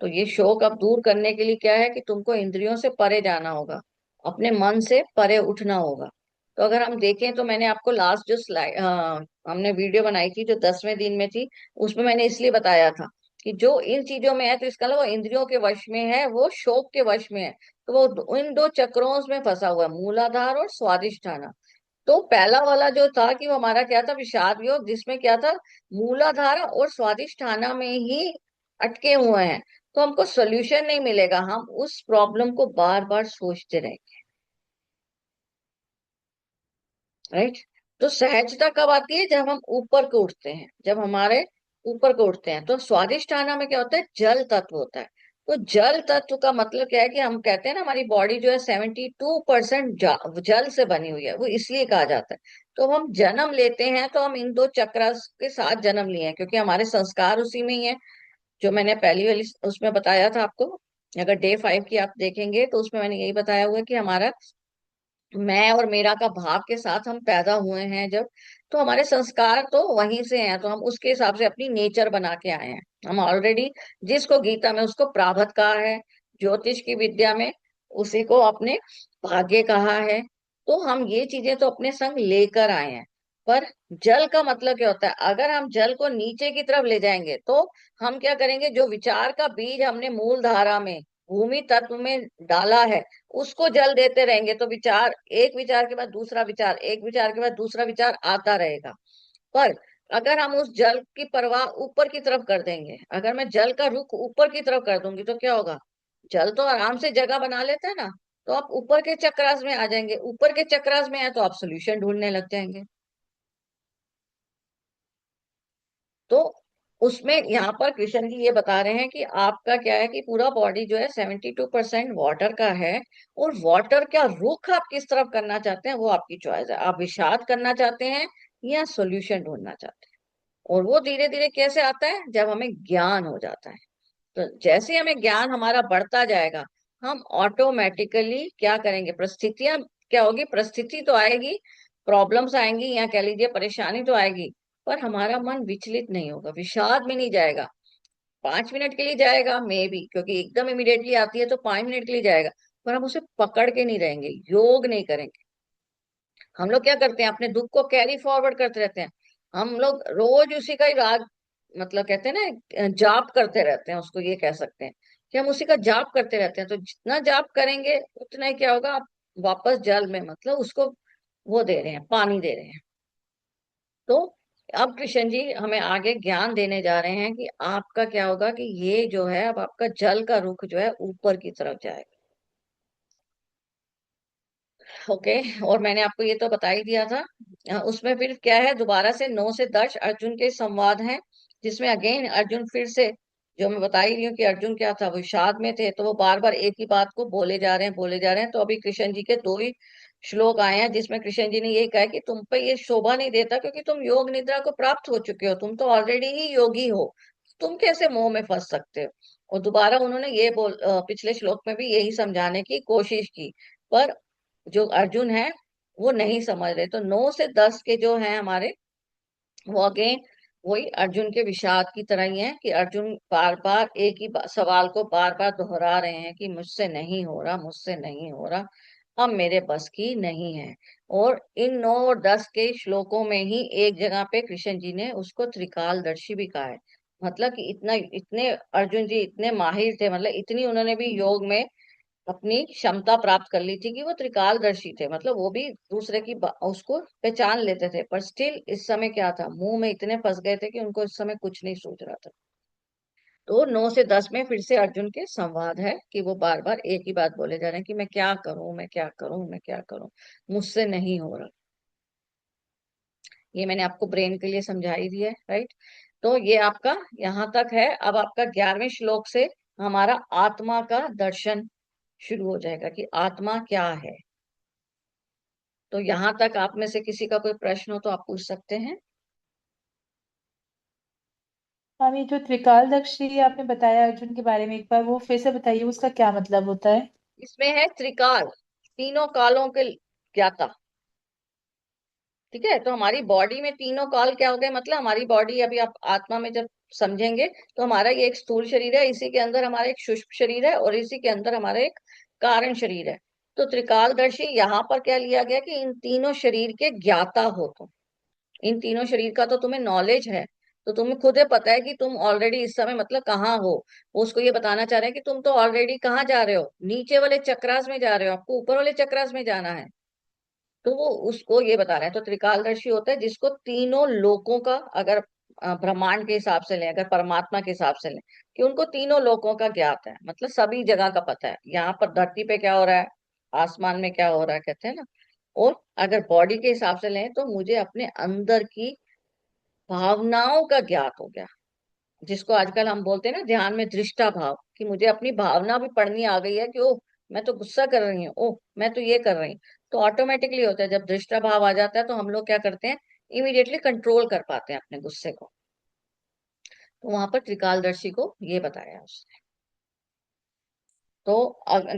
Speaker 1: तो ये शोक अब दूर करने के लिए क्या है कि तुमको इंद्रियों से परे जाना होगा, अपने मन से परे उठना होगा। तो अगर हम देखें तो मैंने आपको लास्ट जो स्लाइड हमने वीडियो बनाई थी जो 10वें दिन में थी, उसमें मैंने इसलिए बताया था कि जो इन चीजों में है तो इसका मतलब वो इंद्रियों के वश में है, वो शोक के वश में है। तो वो इन दो चक्रों में फंसा हुआ है, मूलाधार और स्वादिष्ठान। तो पहला वाला जो था कि वो हमारा क्या था, विषाद योग, जिसमें क्या था, मूलाधारा और स्वादिष्ठाना में ही अटके हुए हैं। तो हमको सोल्यूशन नहीं मिलेगा, हम उस प्रॉब्लम को बार बार सोचते रहेंगे। राइट। तो सहजता कब आती है, जब हम ऊपर को उठते हैं, जब हमारे ऊपर को उठते हैं। तो स्वादिष्ठाना में क्या होता है, जल तत्व होता है। तो जल तत्व का मतलब क्या है कि हम कहते हैं ना हमारी बॉडी जो है 72% जल से बनी हुई है, वो इसलिए कहा जाता है। तो हम जन्म लेते हैं तो हम इन दो चक्र के साथ जन्म लिए हैं, क्योंकि हमारे संस्कार उसी में ही है। जो मैंने पहली वाली उसमें बताया था आपको, अगर डे 5 की आप देखेंगे तो उसमें मैंने यही बताया हुआ है कि हमारा मैं और मेरा का भाव के साथ हम पैदा हुए हैं जब, तो हमारे संस्कार तो वहीं से हैं, तो हम उसके हिसाब से अपनी नेचर बना के आए हैं। हम ऑलरेडी, जिसको गीता में उसको प्रारब्ध कहा है, ज्योतिष की विद्या में उसी को अपने भाग्य कहा है। तो हम ये चीजें तो अपने संग लेकर आए हैं। पर जल का मतलब क्या होता है, अगर हम जल को नीचे की तरफ ले जाएंगे तो हम क्या करेंगे, जो विचार का बीज हमने मूल धारा में, भूमि तत्व में डाला है, उसको जल देते रहेंगे तो विचार, एक विचार के बाद दूसरा विचार, एक विचार के बाद दूसरा विचार आता रहेगा। पर अगर हम उस जल की प्रवाह ऊपर की तरफ कर देंगे, अगर मैं जल का रुख ऊपर की तरफ कर दूंगी तो क्या होगा, जल तो आराम से जगह बना लेता है ना। तो आप ऊपर के चक्रास में आ जाएंगे, ऊपर के चक्रास में है तो आप सोल्यूशन ढूंढने लग जाएंगे। तो उसमें यहाँ पर कृष्ण जी ये बता रहे हैं कि आपका क्या है कि पूरा बॉडी जो है 72% वाटर का है। और वाटर का रुख आप किस तरफ करना चाहते हैं वो आपकी चॉइस है, आप विषाद करना चाहते हैं या सोल्यूशन ढूंढना चाहते हैं। और वो धीरे धीरे कैसे आता है, जब हमें ज्ञान हो जाता है। तो जैसे हमें ज्ञान हमारा बढ़ता जाएगा, हम ऑटोमेटिकली क्या करेंगे, परिस्थितियां क्या होगी, परिस्थिति तो आएगी, प्रॉब्लम्स आएंगी या कह लीजिए परेशानी तो आएगी, पर हमारा मन विचलित नहीं होगा, विषाद में नहीं जाएगा। 5 मिनट के लिए जाएगा मे बी, क्योंकि एकदम इमिडिएटली आती है तो 5 मिनट के लिए जाएगा, पर हम उसे पकड़ के नहीं रहेंगे, योग नहीं करेंगे। हम लोग क्या करते हैं, अपने दुख को कैरी फॉरवर्ड करते रहते हैं। हम लोग रोज उसी का ही राग, मतलब कहते हैं ना जाप करते रहते हैं, उसको ये कह सकते हैं कि हम उसी का जाप करते रहते हैं। तो जितना जाप करेंगे उतना ही क्या होगा, आप वापस जल में, मतलब उसको वो दे रहे हैं, पानी दे रहे हैं। तो अब कृष्ण जी हमें आगे ज्ञान देने जा रहे हैं कि आपका क्या होगा, कि ये जो है अब आपका जल का रुख जो है ऊपर की तरफ जाएगा। ओके। और मैंने आपको ये तो बता ही दिया था। उसमें फिर क्या है, दोबारा से 9 से 10 अर्जुन के संवाद हैं, जिसमें अगेन अर्जुन फिर से, जो मैं बता ही रही हूँ कि अर्जुन क्या था, वो विषाद में थे, तो वो बार बार एक ही बात को बोले जा रहे हैं, बोले जा रहे हैं। तो अभी कृष्ण जी के दो ही श्लोक आए हैं जिसमें कृष्ण जी ने यही कहा है कि तुम पे ये शोभा नहीं देता, क्योंकि तुम योग निद्रा को प्राप्त हो चुके हो, तुम तो ऑलरेडी ही योगी हो, तुम कैसे मोह में फंस सकते हो। और दोबारा उन्होंने ये पिछले श्लोक में भी यही समझाने की कोशिश की, पर जो अर्जुन है वो नहीं समझ रहे। तो 9 से 10 के जो हैं हमारे, वो अगेन वही अर्जुन के विषाद की तरह ही है, कि अर्जुन बार बार एक ही सवाल को बार बार दोहरा रहे हैं कि मुझसे नहीं हो रहा, मुझसे नहीं हो रहा, अब मेरे बस की नहीं है। और इन 9 और 10 के श्लोकों में ही एक जगह पे कृष्ण जी ने उसको त्रिकालदर्शी भी कहा है। मतलब कि इतना, इतने अर्जुन जी इतने माहिर थे, मतलब इतनी उन्होंने भी योग में अपनी क्षमता प्राप्त कर ली थी कि वो त्रिकालदर्शी थे, मतलब वो भी दूसरे की उसको पहचान लेते थे। पर स्टिल इस समय क्या था, मुंह में इतने फंस गए थे कि उनको इस समय कुछ नहीं सूझ रहा था। तो 9 से 10 में फिर से अर्जुन के संवाद है कि वो बार बार एक ही बात बोले जा रहे हैं कि मैं क्या करूं, मैं क्या करूं, मैं क्या करूं, मुझसे नहीं हो रहा। ये मैंने आपको ब्रेन के लिए समझा ही दिया है, राइट। तो ये आपका यहाँ तक है। अब आपका 11वें श्लोक से हमारा आत्मा का दर्शन शुरू हो जाएगा कि आत्मा क्या है। तो यहां तक आप में से किसी का कोई प्रश्न हो तो आप पूछ सकते हैं।
Speaker 2: हम ये जो त्रिकालदर्शी आपने बताया अर्जुन के बारे में, एक बार वो फिर से बताइए, उसका क्या मतलब होता है?
Speaker 1: इसमें है त्रिकाल, तीनों कालों के ज्ञाता। ठीक है, तो हमारी बॉडी में तीनों काल क्या हो गए, मतलब हमारी बॉडी अभी आप आत्मा में जब समझेंगे तो हमारा ये एक स्थूल शरीर है, इसी के अंदर हमारा एक सूक्ष्म शरीर है, और इसी के अंदर हमारा एक कारण शरीर है। तो त्रिकालदर्शी यहाँ पर क्या लिया गया कि इन तीनों शरीर के ज्ञाता हो तुम, इन तीनों शरीर का तो तुम्हें नॉलेज है। तो तुम्हें खुद ही पता है कि तुम ऑलरेडी इस समय मतलब कहाँ हो। वो उसको ये बताना चाह रहे हैं कि तुम तो ऑलरेडी कहाँ जा रहे हो, नीचे वाले चक्रास में जा रहे हो, आपको ऊपर वाले चक्रास में जाना है। तो वो उसको ये बता रहे हैं। तो त्रिकालदर्शी होता है जिसको तीनों लोकों का, अगर ब्रह्मांड के हिसाब से लें, अगर परमात्मा के हिसाब से लें, कि उनको तीनों लोकों का ज्ञात है, मतलब सभी जगह का पता है, यहाँ पर धरती पे क्या हो रहा है, आसमान में क्या हो रहा है, कहते हैं ना। और अगर बॉडी के हिसाब से लें तो मुझे अपने अंदर की भावनाओं का ज्ञात हो गया। जिसको आजकल हम बोलते हैं ना ध्यान में दृष्टा भाव, कि मुझे अपनी भावना भी पढ़नी आ गई है कि ओह मैं तो गुस्सा कर रही हूँ, ओह मैं तो ये कर रही हूँ। तो ऑटोमेटिकली होता है जब दृष्टा भाव आ जाता है तो हम लोग क्या करते हैं, इमीडिएटली कंट्रोल कर पाते हैं अपने गुस्से को। तो वहां पर त्रिकालदर्शी को ये बताया उसने। तो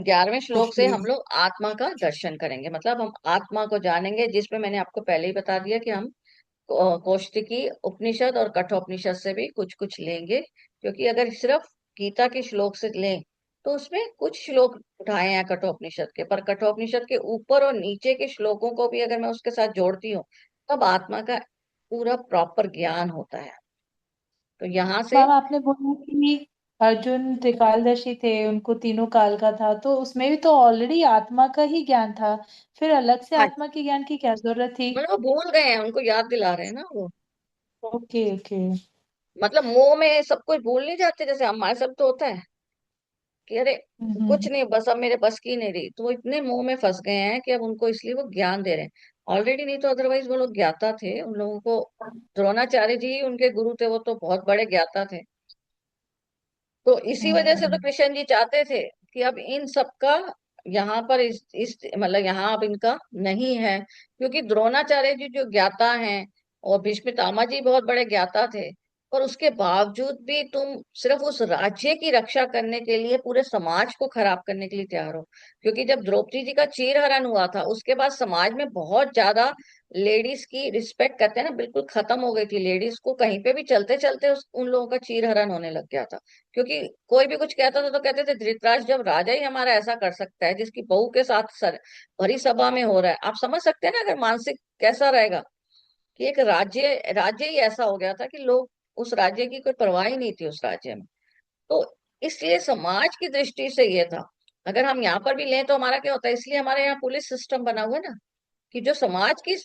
Speaker 1: 11वें श्लोक से
Speaker 2: ओके।
Speaker 1: हम लोग आत्मा का दर्शन करेंगे, मतलब हम आत्मा को जानेंगे, जिसमें मैंने आपको पहले ही बता दिया कि हम कौशिकी उपनिषद और कठोपनिषद से भी कुछ कुछ लेंगे। क्योंकि अगर सिर्फ गीता के श्लोक से लें तो उसमें कुछ श्लोक उठाए हैं कठोपनिषद के, पर कठोपनिषद के ऊपर और नीचे के श्लोकों को भी अगर मैं उसके साथ जोड़ती हूँ तब आत्मा का पूरा प्रॉपर ज्ञान होता है। तो यहाँ से
Speaker 2: मैम आपने बोला कि अर्जुन त्रिकालदर्शी थे, उनको तीनों काल का था, तो उसमें भी तो ऑलरेडी आत्मा का ही ज्ञान था। फिर अलग से
Speaker 1: हाँ,
Speaker 2: आत्मा के ज्ञान की क्या जरूरत थी?
Speaker 1: मतलब वो भूल गए हैं, उनको याद दिला रहे हैं ना वो।
Speaker 2: Okay okay.
Speaker 1: मतलब मोह में सब कुछ भूल नहीं जाते, जैसे हमारे सब तो होता है कि अरे कुछ
Speaker 2: हम्म।
Speaker 1: नहीं, बस अब मेरे बस की नहीं रही, तो वो इतने मुंह में फंस गए हैं कि अब उनको इसलिए वो ज्ञान दे रहे हैं ऑलरेडी। नहीं तो अदरवाइज वो लोग ज्ञाता थे, उन लोगों को द्रोणाचार्य जी ही उनके गुरु थे, वो तो बहुत बड़े ज्ञाता थे। तो इसी वजह से तो
Speaker 2: हम्म।
Speaker 1: कृष्ण जी चाहते थे कि अब इन सबका यहाँ पर इस मतलब यहाँ अब इनका नहीं है, क्योंकि द्रोणाचार्य जी जो ज्ञाता हैं और भीष्म पितामह जी बहुत बड़े ज्ञाता थे, पर उसके बावजूद भी तुम सिर्फ उस राज्य की रक्षा करने के लिए पूरे समाज को खराब करने के लिए तैयार हो। क्योंकि जब द्रौपदी जी का चीरहरण हुआ था उसके बाद समाज में बहुत ज्यादा लेडीज की रिस्पेक्ट करते हैं ना बिल्कुल खत्म हो गई थी। लेडीज को कहीं पे भी चलते चलते उन लोगों का चीरहरण होने लग गया था। क्योंकि कोई भी कुछ कहता था तो कहते थे धृतराष्ट्र जब राजा ही हमारा ऐसा कर सकता है जिसकी बहू के साथ भरी सभा में हो रहा है, आप समझ सकते हैं ना अगर मानसिक कैसा रहेगा कि एक राज्य राज्य ही ऐसा हो गया था कि लोग उस राज्य की कोई परवाह ही नहीं थी उस राज्य में। तो इसलिए समाज की दृष्टि से ये था। अगर हम यहाँ पर भी लें तो हमारा क्या होता है, इसलिए हमारे यहाँ पुलिस सिस्टम बना हुआ है ना, कि जो समाज की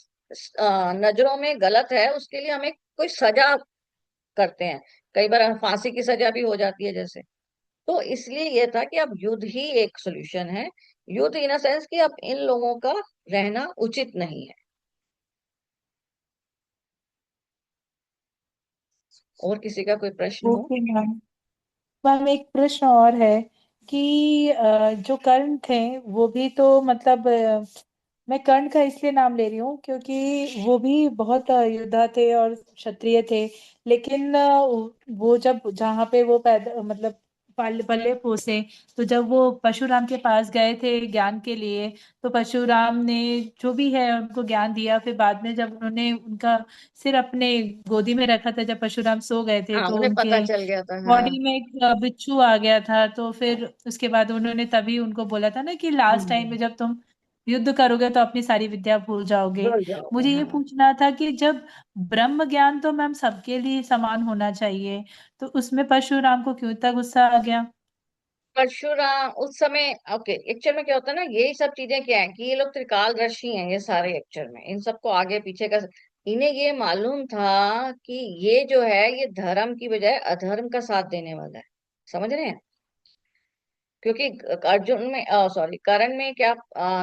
Speaker 1: नजरों में गलत है उसके लिए हमें कोई सजा करते हैं। कई बार फांसी की सजा भी हो जाती है जैसे। तो इसलिए ये था कि अब युद्ध ही एक सोल्यूशन है। युद्ध इन सेंस कि अब इन लोगों का रहना उचित नहीं है। और किसी का कोई प्रश्न हो?
Speaker 2: Okay ma'am. मैम एक प्रश्न और है कि जो कर्ण थे वो भी तो मतलब मैं कर्ण का इसलिए नाम ले रही हूँ क्योंकि वो भी बहुत योद्धा थे और क्षत्रिय थे। लेकिन वो जब जहाँ पे वो पैदा मतलब पले पले पोसे, तो जब वो परशुराम के पास गए थे ज्ञान के लिए, तो परशुराम ने जो भी है उनको ज्ञान दिया। फिर बाद में जब उन्होंने उनका सिर अपने गोदी में रखा था, जब परशुराम सो गए थे,
Speaker 1: हाँ,
Speaker 2: तो
Speaker 1: उन्हें
Speaker 2: उनके
Speaker 1: पता चल गया था, हाँ।
Speaker 2: बॉडी में एक बिच्छू आ गया था। तो फिर उसके बाद उन्होंने तभी उनको बोला था ना कि लास्ट टाइम में
Speaker 1: हम्म,
Speaker 2: जब तुम युद्ध करोगे तो अपनी सारी विद्या भूल जाओगे।
Speaker 1: भूल जाओगे,
Speaker 2: मुझे ये
Speaker 1: हाँ।
Speaker 2: पूछना था कि जब ब्रह्म ज्ञान तो मैम सबके लिए समान होना चाहिए, तो उसमें परशुराम को क्यों इतना गुस्सा आ गया?
Speaker 1: परशुराम उस समय, ओके, एक्चुअल में क्या होता है ना, यही सब चीजें क्या है कि ये लोग त्रिकालदर्शी हैं ये सारे, एक्चुअल में इन सबको आगे पीछे का इन्हें ये मालूम था कि ये जो है ये धर्म की बजाय अधर्म का साथ देने वाला है। समझ रहे हैं? क्योंकि अर्जुन में सॉरी करण में क्या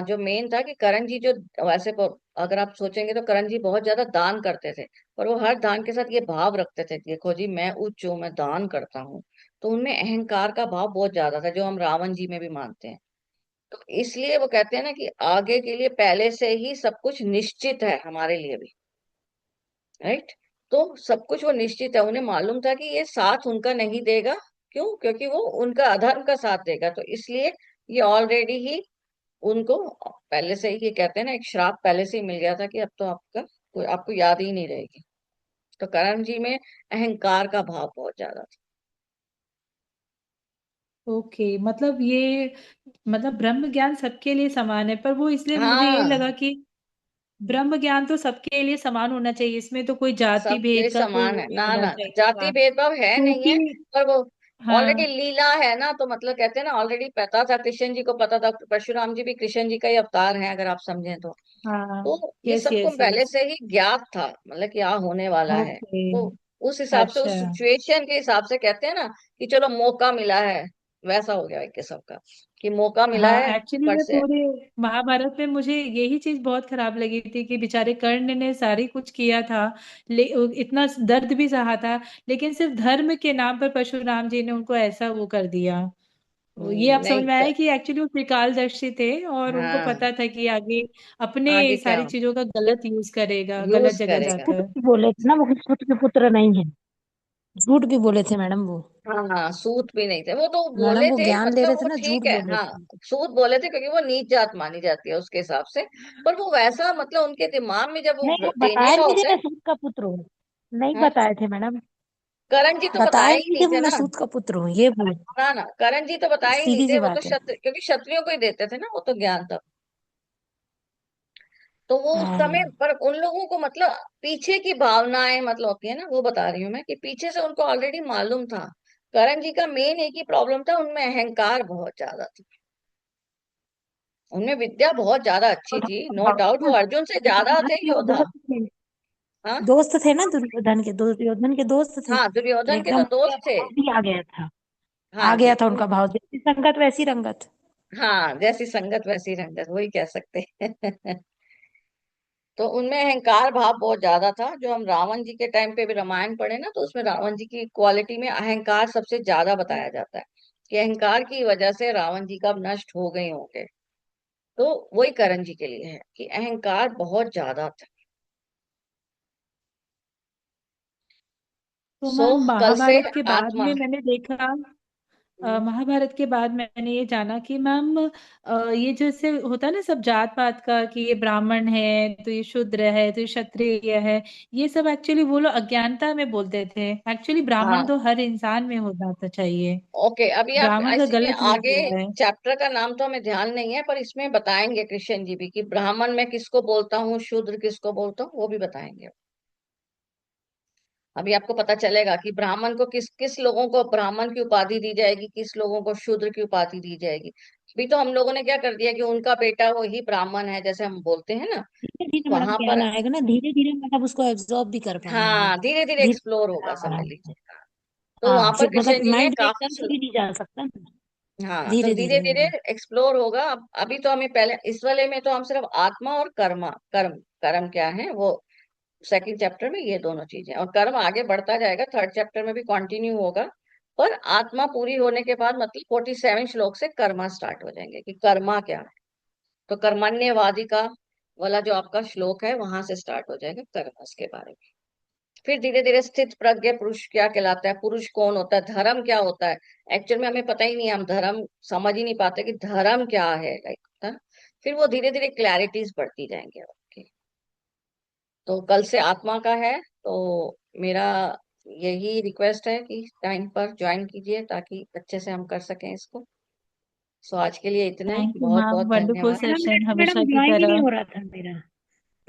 Speaker 1: जो मेन था कि करण जी जो वैसे अगर आप सोचेंगे तो करण जी बहुत ज्यादा दान करते थे। पर वो हर दान के साथ ये भाव रखते थे, देखो जी मैं उच्च हूँ, मैं दान करता हूँ। तो उनमें अहंकार का भाव बहुत ज्यादा था जो हम रावण जी में भी मानते हैं। तो इसलिए वो कहते हैं ना कि आगे के लिए पहले से ही सब कुछ निश्चित है हमारे लिए भी, राइट। तो सब कुछ वो निश्चित है, उन्हें मालूम था कि ये साथ उनका नहीं देगा। क्यों? क्योंकि वो उनका अधर्म का साथ देगा। तो इसलिए ये ऑलरेडी ही उनको पहले से ही, ये कहते हैं ना, एक श्राप पहले से ही मिल गया था कि अब तो आपका कोई आपको याद ही नहीं रहेगी। तो करण जी में अहंकार का भाव बहुत ज्यादा
Speaker 2: ओके, मतलब ये मतलब ब्रह्म ज्ञान सबके लिए समान है, पर वो इसलिए
Speaker 1: था।
Speaker 2: मुझे यही
Speaker 1: हाँ,
Speaker 2: लगा कि ब्रह्म ज्ञान तो सबके लिए समान होना चाहिए, इसमें तो कोई जाति
Speaker 1: सबके लिए
Speaker 2: भेद का कोई
Speaker 1: समान
Speaker 2: वो
Speaker 1: है
Speaker 2: नहीं
Speaker 1: ना,
Speaker 2: होना
Speaker 1: ना ना,
Speaker 2: चाहिए
Speaker 1: जाति
Speaker 2: था।
Speaker 1: भेदभाव है नहीं
Speaker 2: क्योंकि
Speaker 1: है। पर वो
Speaker 2: हाँ
Speaker 1: ऑलरेडी लीला है ना, तो मतलब कहते हैं ना ऑलरेडी पता था, कृष्ण जी को पता था, परशुराम जी भी कृष्ण जी का ही अवतार है अगर आप समझें तो।
Speaker 2: हाँ।
Speaker 1: तो ये
Speaker 2: यस
Speaker 1: सबको
Speaker 2: यस
Speaker 1: पहले
Speaker 2: यस।
Speaker 1: से ही ज्ञात था, मतलब क्या होने वाला है।
Speaker 2: ओके।
Speaker 1: तो उस हिसाब से,
Speaker 2: अच्छा।
Speaker 1: उस सिचुएशन के हिसाब से कहते हैं ना कि चलो मौका मिला है, वैसा हो गया एक किस्म का कि मौका मिला
Speaker 2: हाँ,
Speaker 1: है
Speaker 2: एक्चुअली
Speaker 1: पर
Speaker 2: में
Speaker 1: से।
Speaker 2: पूरे महाभारत में मुझे यही चीज बहुत खराब लगी थी कि बेचारे कर्ण ने सारी कुछ किया था, इतना दर्द भी सहा था, लेकिन सिर्फ धर्म के नाम पर परशुराम जी ने उनको ऐसा वो कर दिया। ये अब समझ
Speaker 1: नहीं
Speaker 2: में आया कि एक्चुअली वो त्रिकालदर्शी थे और उनको
Speaker 1: हाँ,
Speaker 2: पता था कि आगे अपने
Speaker 1: आगे क्या
Speaker 2: सारी चीजों का गलत यूज करेगा गलत
Speaker 1: यूज
Speaker 2: जगह
Speaker 1: करेगा।
Speaker 3: झूठ
Speaker 2: जाकर।
Speaker 3: भी बोले थे ना, वो खुद के पुत्र नहीं है। झूठ भी बोले थे मैडम वो।
Speaker 1: हाँ, सूत भी नहीं थे वो, तो
Speaker 3: मैडम
Speaker 1: बोले
Speaker 3: वो
Speaker 1: थे
Speaker 3: ज्ञान दे
Speaker 1: मतलब
Speaker 3: रहे थे
Speaker 1: वो
Speaker 3: ना, झूठ
Speaker 1: ठीक है
Speaker 3: बोले
Speaker 1: हाँ।
Speaker 3: थे।
Speaker 1: सूत बोले थे क्योंकि वो नीच जात मानी जाती है उसके हिसाब से। पर वो वैसा मतलब उनके दिमाग में जब
Speaker 3: नहीं,
Speaker 1: वो
Speaker 3: वो
Speaker 1: देने
Speaker 3: बताए
Speaker 1: का
Speaker 3: नहीं थे
Speaker 1: होता है।
Speaker 3: मैं सूत का पुत्र हूँ। नहीं
Speaker 1: हाँ,
Speaker 3: बताए थे मैडम।
Speaker 1: करण जी तो बताए
Speaker 3: बताए
Speaker 1: ही
Speaker 3: नहीं
Speaker 1: नहीं
Speaker 3: थे
Speaker 1: थे
Speaker 3: मैं
Speaker 1: ना।
Speaker 3: सूत का पुत्र हूँ, ये बोले।
Speaker 1: ना ना, करण जी तो बताए ही नहीं
Speaker 3: सीधी
Speaker 1: थे,
Speaker 3: सी
Speaker 1: वो तो
Speaker 3: बात है।
Speaker 1: क्षत्र क्योंकि क्षत्रियों को ही देते थे ना वो तो ज्ञान तब। तो वो उस समय
Speaker 3: हाँ।
Speaker 1: पर उन लोगों को मतलब पीछे की भावनाएं मतलब होती है ना, वो बता रही हूँ मैं कि पीछे से उनको ऑलरेडी मालूम था। करण जी का मेन एक ही प्रॉब्लम था, उनमें अहंकार बहुत ज्यादा था। उनमें विद्या बहुत ज्यादा अच्छी थी, नो डाउट, वो अर्जुन से ज्यादा
Speaker 3: दुर्योधन
Speaker 1: थे
Speaker 3: के वो
Speaker 1: योद्धा।
Speaker 3: दोस्त थे।
Speaker 1: हाँ
Speaker 3: दोस्त थे ना, दुर्योधन के दोस्त थे,
Speaker 1: हाँ,
Speaker 3: तो
Speaker 1: दुर्योधन के
Speaker 3: एकदम
Speaker 1: तो
Speaker 3: उनका
Speaker 1: दोस्त थे।
Speaker 3: भाव भी आ गया था।
Speaker 1: हाँ
Speaker 3: आ
Speaker 1: जी
Speaker 3: गया था उनका भाव, जैसी संगत वैसी रंगत।
Speaker 1: हाँ, जैसी संगत वैसी रंगत, वही कह सकते हैं। तो उनमें अहंकार भाव बहुत ज्यादा था। जो हम रावण जी के टाइम पे भी रामायण पढ़े ना, तो उसमें रावण जी की क्वालिटी में अहंकार सबसे ज्यादा बताया जाता है कि अहंकार की वजह से रावण जी कब नष्ट हो गए होंगे। तो वही करण जी के लिए है कि अहंकार बहुत ज्यादा था।
Speaker 2: तो
Speaker 1: सो
Speaker 2: मैम
Speaker 1: कल से
Speaker 2: महाभारत के बाद
Speaker 1: आत्मा।
Speaker 2: में मैंने देखा,
Speaker 1: हम्म,
Speaker 2: महाभारत के बाद मैंने ये जाना कि मैम ये जैसे होता है ना सब जात पात का, कि ये ब्राह्मण है तो ये शूद्र है तो ये क्षत्रिय है, ये सब एक्चुअली वो लोग अज्ञानता में बोलते थे। एक्चुअली ब्राह्मण
Speaker 1: हाँ
Speaker 2: तो हर इंसान में होना तो चाहिए।
Speaker 1: ओके, अभी आप
Speaker 2: ब्राह्मण का
Speaker 1: इसमें
Speaker 2: गलत यूज
Speaker 1: आगे
Speaker 2: हुआ है।
Speaker 1: चैप्टर का नाम तो हमें ध्यान नहीं है, पर इसमें बताएंगे कृष्ण जी भी कि ब्राह्मण मैं किसको बोलता हूँ, शूद्र किसको बोलता हूँ, वो भी बताएंगे। अभी आपको पता चलेगा कि ब्राह्मण को किस किस लोगों को ब्राह्मण की उपाधि दी जाएगी, किस लोगों को शूद्र की उपाधि दी जाएगी। अभी तो हम लोगों ने क्या कर दिया कि उनका बेटा वो ही ब्राह्मण है, जैसे हम बोलते हैं ना।
Speaker 3: धीरे धीरे मैडम
Speaker 1: वहां
Speaker 3: ज्ञान
Speaker 1: पर
Speaker 3: आएगा ना, धीरे धीरे मतलब उसको एब्जॉर्ब भी कर पाएंगे।
Speaker 1: हाँ, धीरे धीरे
Speaker 3: धीरे
Speaker 1: एक्सप्लोर होगा, समझ
Speaker 3: हाँ।
Speaker 1: लीजिए। तो वहां
Speaker 3: हाँ,
Speaker 1: पर
Speaker 3: फिर
Speaker 1: कृष्ण
Speaker 3: मतलब
Speaker 1: जी ने
Speaker 3: माइंड तो
Speaker 1: काफी
Speaker 3: एकदम से भी नहीं जा सकता ना।
Speaker 1: हाँ, तो
Speaker 3: धीरे
Speaker 1: धीरे
Speaker 3: धीरे
Speaker 1: धीरे
Speaker 3: होगा।
Speaker 1: एक्सप्लोर होगा। अब अभी तो हमें पहले इस वाले में तो हम सिर्फ आत्मा और कर्मा कर्म कर्म क्या है वो सेकंड चैप्टर में ये दोनों चीजें, और कर्म आगे बढ़ता जाएगा, थर्ड चैप्टर में भी कंटिन्यू होगा। पर आत्मा पूरी होने के बाद मतलब 47 श्लोक से कर्मा स्टार्ट हो जाएंगे कि कर्मा क्या है। तो कर्मण्यवादी का वाला जो आपका श्लोक है वहां से स्टार्ट हो जाएगा कर्म के बारे में। फिर धीरे धीरे स्थित प्रज्ञ पुरुष क्या कहलाता है, पुरुष कौन होता है, धर्म क्या होता है। एक्चुअल में हमें पता ही नहीं है, हम धर्म समझ ही नहीं पाते कि धर्म क्या है लाइक। फिर वो धीरे धीरे क्लैरिटीज बढ़ती जाएंगे आपकी। तो कल से आत्मा का है, तो मेरा यही रिक्वेस्ट है कि टाइम पर ज्वाइन कीजिए ताकि अच्छे से हम कर सकें इसको। सो आज के लिए इतना ही,
Speaker 2: थैंक यू
Speaker 1: बहुत
Speaker 2: मैम,
Speaker 1: बहुत
Speaker 2: वंडरफुल
Speaker 1: धन्यवाद।
Speaker 3: 15 मिनट
Speaker 2: सेशन
Speaker 3: से मैडम
Speaker 2: हमेशा की
Speaker 3: ज्वाइन ही नहीं
Speaker 2: तरह।
Speaker 3: हो रहा था मेरा।
Speaker 1: हाँ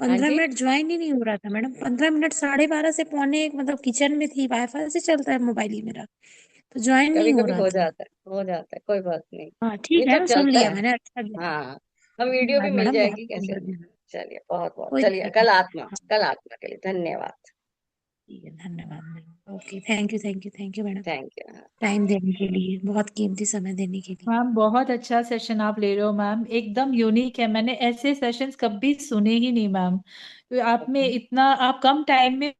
Speaker 3: 15 मिनट
Speaker 1: जी,
Speaker 3: ज्वाइन ही नहीं हो रहा था मैडम। 15 मिनट, 12:30 से पौने एक, मतलब किचन में थी, वाईफाई से चलता है मोबाइल ही मेरा, तो ज्वाइन
Speaker 1: कभी
Speaker 3: नहीं हो
Speaker 1: कभी
Speaker 3: रहा
Speaker 1: हो
Speaker 3: था।
Speaker 1: जाता है, हो जाता है, कोई बात नहीं।
Speaker 3: हाँ
Speaker 1: ये
Speaker 3: ठीक है
Speaker 1: तो
Speaker 3: ना, सुन
Speaker 1: चलता
Speaker 3: लिया
Speaker 1: है।
Speaker 3: मैंने, अच्छा किया।
Speaker 1: हाँ, हम वीडियो भी
Speaker 3: धन्यवाद
Speaker 1: मिल
Speaker 3: मैडम, बहुत
Speaker 1: जाएगी कैसे
Speaker 3: बहुत
Speaker 1: नहीं।
Speaker 3: धन्यवाद।
Speaker 1: चलिए, बहुत बहुत
Speaker 3: कोई
Speaker 1: चलिए,
Speaker 3: दिक्कत
Speaker 1: कल
Speaker 3: नहीं।
Speaker 1: आत्मा,
Speaker 3: हाँ
Speaker 1: कल आत्मा के लिए धन्यवाद।
Speaker 3: ठीक है, धन्यवाद madam. Okay, thank you, thank you, thank you madam.
Speaker 1: Thank you.
Speaker 3: Time देने के लिए, बहुत कीमती समय देने के लिए।
Speaker 2: मैम बहुत अच्छा सेशन आप ले रहे हो मैम, एकदम यूनिक है, मैंने ऐसे सेशंस कभी सुने ही नहीं मैम। आप में इतना, आप कम टाइम में